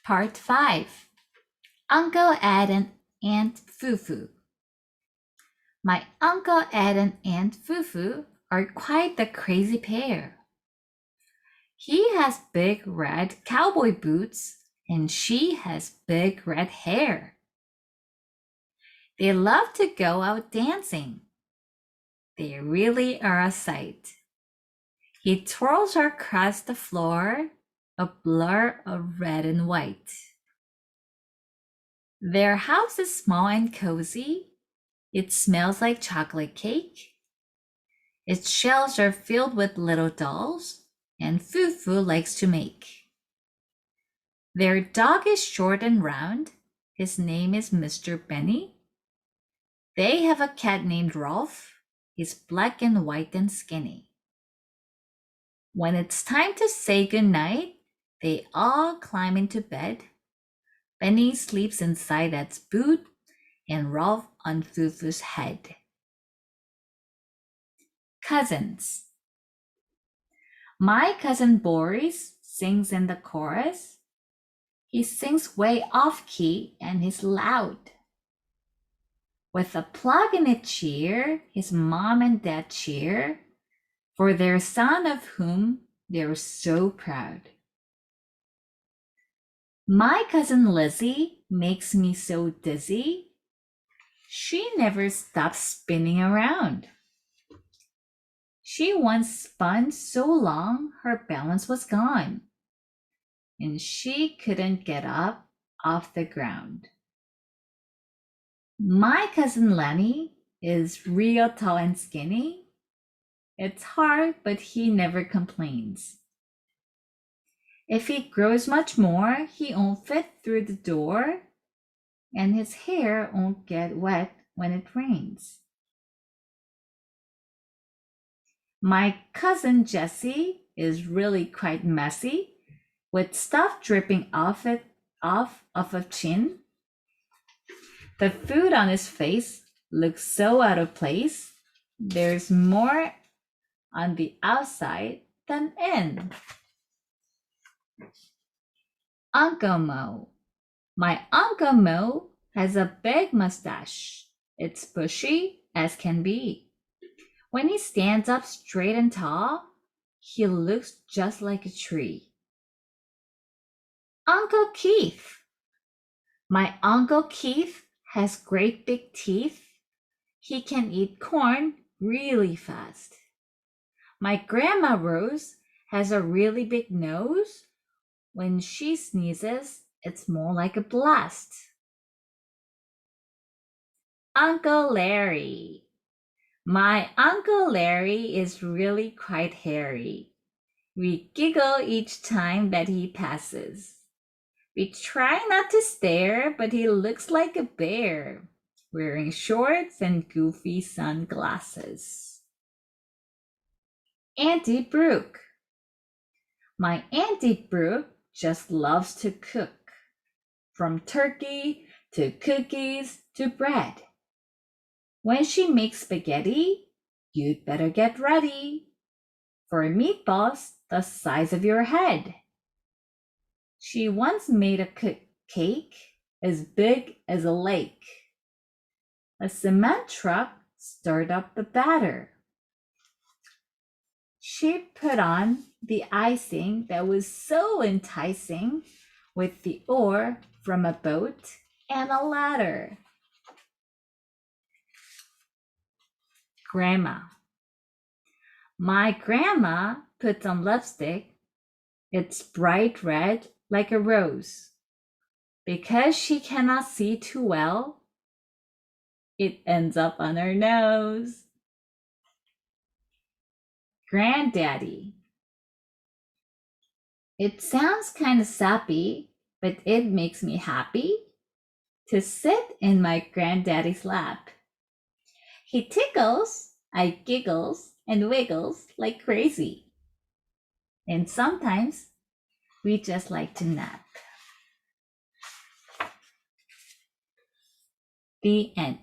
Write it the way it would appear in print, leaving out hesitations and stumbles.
Part 5. Uncle Ed and Aunt Fufu. My Uncle Ed and Aunt Fufu are quite the crazy pair. He has big red cowboy boots and she has big red hair. They love to go out dancing. They really are a sight. He twirls her across the floor, a blur of red and white. Their house is small and cozy. It smells like chocolate cake. Its shelves are filled with little dolls, and Fufu likes to make. Their dog is short and round. His name is Mr. Benny. They have a cat named Rolf. He's black and white and skinny. When it's time to say goodnight, they all climb into bed. Benny sleeps inside Ed's boot and Rolf on Fufu's head. Cousins. My cousin Boris sings in the chorus. He sings way off key and he's loud. With a plug in its ear, his mom and dad cheer for their son of whom they're so proud. My cousin Lizzie makes me so dizzy. She never stops spinning around. She once spun so long her balance was gone, and she couldn't get up off the ground. My cousin Lenny is real tall and skinny. It's hard, but he never complains. If he grows much more, he won't fit through the door, and his hair won't get wet when it rains. My cousin Jessie is really quite messy, with stuff dripping off of a chin. The food on his face looks so out of place. There's more on the outside than in. Uncle Mo. My Uncle Mo has a big mustache. It's bushy as can be. When he stands up straight and tall, he looks just like a tree. Uncle Keith. My Uncle Keith has great big teeth. He can eat corn really fast. My Grandma Rose has a really big nose. When she sneezes, it's more like a blast. Uncle Larry. My Uncle Larry is really quite hairy. We giggle each time that he passes. We try not to stare, but he looks like a bear, wearing shorts and goofy sunglasses. Auntie Brooke. My Auntie Brooke just loves to cook, from turkey to cookies to bread. When she makes spaghetti, you'd better get ready for meatballs the size of your head. She once made a cake as big as a lake. A cement truck stirred up the batter. She put on the icing that was so enticing with the oar from a boat and a ladder. Grandma. My grandma puts on lipstick. It's bright red like a rose. Because she cannot see too well, it ends up on her nose. Granddaddy. It sounds kind of sappy, but it makes me happy to sit in my granddaddy's lap. He tickles, I giggles, and wiggles like crazy. And sometimes we just like to nap. The end.